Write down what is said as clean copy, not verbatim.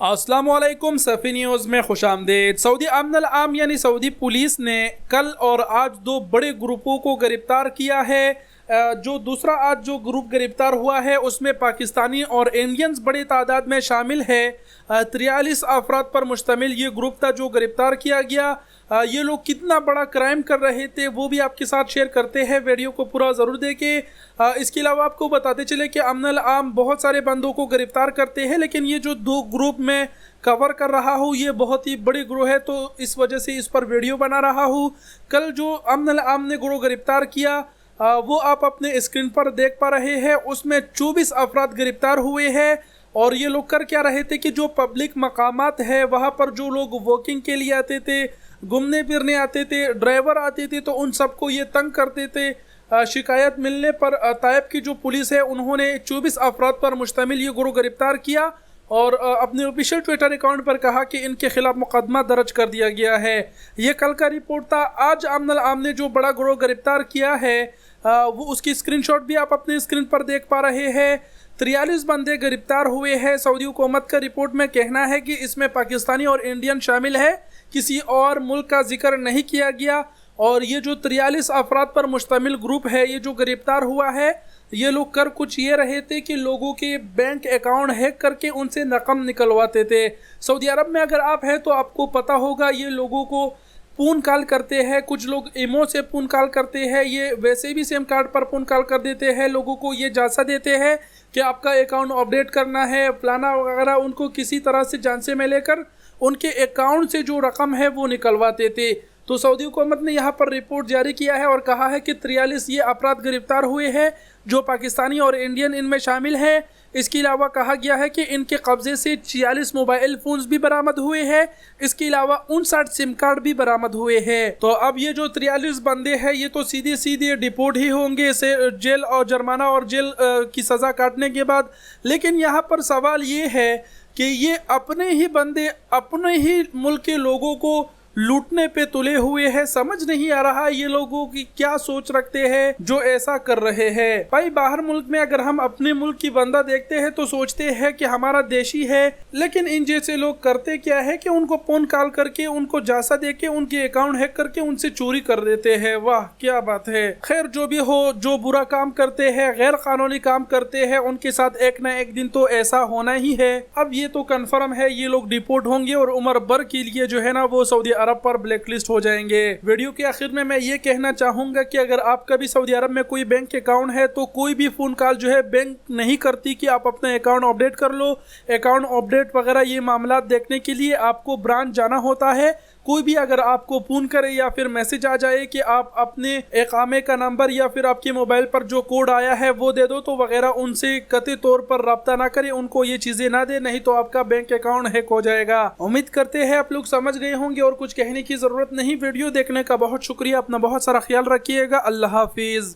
अस्सलामुअलैकुम सफ़ी न्यूज़ में खुशामदीद। सऊदी अमन आम यानी सऊदी पुलिस ने कल और आज दो बड़े ग्रुपों को गिरफ्तार किया है। जो दूसरा आज जो ग्रुप गिरफ्तार हुआ है उसमें पाकिस्तानी और इंडियंस बड़ी तादाद में शामिल है। 43 अफराद पर मुश्तमिल ये ग्रुप था जो गिरफ्तार किया गया। ये लोग कितना बड़ा क्राइम कर रहे थे वो भी आपके साथ शेयर करते हैं, वीडियो को पूरा ज़रूर देखें। इसके अलावा आपको बताते चले कि अमन आम बहुत सारे बंदों को गिरफ्तार करते हैं, लेकिन ये जो दो ग्रुप में कवर कर रहा हूँ ये बहुत ही बड़ी ग्रुप है, तो इस वजह से इस पर वीडियो बना रहा हूँ। कल जो अमन आम ने ग्रुप गिरफ्तार किया वो आप अपने स्क्रीन पर देख पा रहे हैं। उसमें 24 अफराद गिरफ्तार हुए हैं और ये लोग कर क्या रहे थे कि जो पब्लिक मकामात है वहाँ पर जो लोग वॉकिंग के लिए आते थे, घूमने फिरने आते थे, ड्राइवर आते थे, तो उन सबको ये तंग करते थे। शिकायत मिलने पर ताइब की जो पुलिस है उन्होंने 24 अफराद पर मुश्तमिल ये ग्रुप गिरफ्तार किया और अपने ऑफिशियल ट्विटर अकाउंट पर कहा कि इनके खिलाफ मुकदमा दर्ज कर दिया गया है। ये कल का रिपोर्ट था। आज अमन आम ने जो बड़ा ग्रुप गिरफ्तार किया है वो उसकी स्क्रीनशॉट भी आप अपने स्क्रीन पर देख पा रहे हैं। 43 बंदे गिरफ्तार हुए हैं। सऊदी हुकूमत का रिपोर्ट में कहना है कि इसमें पाकिस्तानी और इंडियन शामिल है, किसी और मुल्क का जिक्र नहीं किया गया। और ये जो 43 अफराद पर मुश्तमिल ग्रुप है ये जो गिरफ्तार हुआ है, ये लोग कर कुछ ये रहे थे कि लोगों के बैंक अकाउंट हैक करके उनसे रकम निकलवाते थे। सऊदी अरब में अगर आप हैं तो आपको पता होगा ये लोगों को फ़ोन कॉल करते हैं, कुछ लोग इमो से फ़ोन कॉल करते हैं, ये वैसे भी सिम कार्ड पर फ़ोन कॉल कर देते हैं, लोगों को ये जांचा देते हैं कि आपका अकाउंट अपडेट करना है फलाना वगैरह। उनको किसी तरह से जांचे में लेकर उनके अकाउंट से जो रकम है वो निकलवाते थे। तो सऊदी हुकूमत ने यहाँ पर रिपोर्ट जारी किया है और कहा है कि 43 ये अपराध गिरफ्तार हुए हैं जो पाकिस्तानी और इंडियन इनमें शामिल हैं। इसके अलावा कहा गया है कि इनके कब्जे से 46 मोबाइल फ़ोन्स भी बरामद हुए हैं। इसके अलावा 59 सिम कार्ड भी बरामद हुए हैं। तो अब ये जो 43 बंदे हैं ये तो सीधे सीधे डिपोर्ट ही होंगे से जेल और जुर्माना और जेल की सज़ा काटने के बाद। लेकिन यहाँ पर सवाल ये है कि ये अपने ही बंदे अपने ही मुल्क के लोगों को लूटने पे तुले हुए हैं। समझ नहीं आ रहा ये लोगों की क्या सोच रखते हैं जो ऐसा कर रहे हैं। भाई बाहर मुल्क में अगर हम अपने मुल्क की बंदा देखते हैं तो सोचते हैं कि हमारा देशी है, लेकिन इन जैसे लोग करते क्या है कि उनको फोन कॉल करके उनको जासा देके उनके अकाउंट हैक करके उनसे चोरी कर देते हैं। वाह क्या बात है। खैर जो भी हो, जो बुरा काम करते हैं, गैर कानूनी काम करते हैं, उनके साथ एक न एक दिन तो ऐसा होना ही है। अब ये तो कन्फर्म है ये लोग डिपोर्ट होंगे और उम्र भर के लिए जो है ना वो सऊदी अरब पर ब्लैकलिस्ट हो जाएंगे। वीडियो के आखिर में मैं ये कहना चाहूंगा कि अगर आपका भी सऊदी अरब में कोई बैंक अकाउंट है तो कोई भी फोन कॉल जो है बैंक नहीं करती कि आप अपने अकाउंट अपडेट कर लो। अकाउंट अपडेट वगैरह ये मामला देखने के लिए आपको ब्रांच जाना होता है। कोई भी अगर आपको फ़ोन करे या फिर मैसेज आ जाए कि आप अपने इकामे का नंबर या फिर आपके मोबाइल पर जो कोड आया है वो दे दो तो वगैरह उनसे कतई तौर पर रब्ता ना करें, उनको ये चीज़ें ना दे, नहीं तो आपका बैंक अकाउंट हैक हो जाएगा। उम्मीद करते हैं आप लोग समझ गए होंगे और कुछ कहने की ज़रूरत नहीं। वीडियो देखने का बहुत शुक्रिया। अपना बहुत सारा ख्याल रखिएगा। अल्लाह हाफिज़।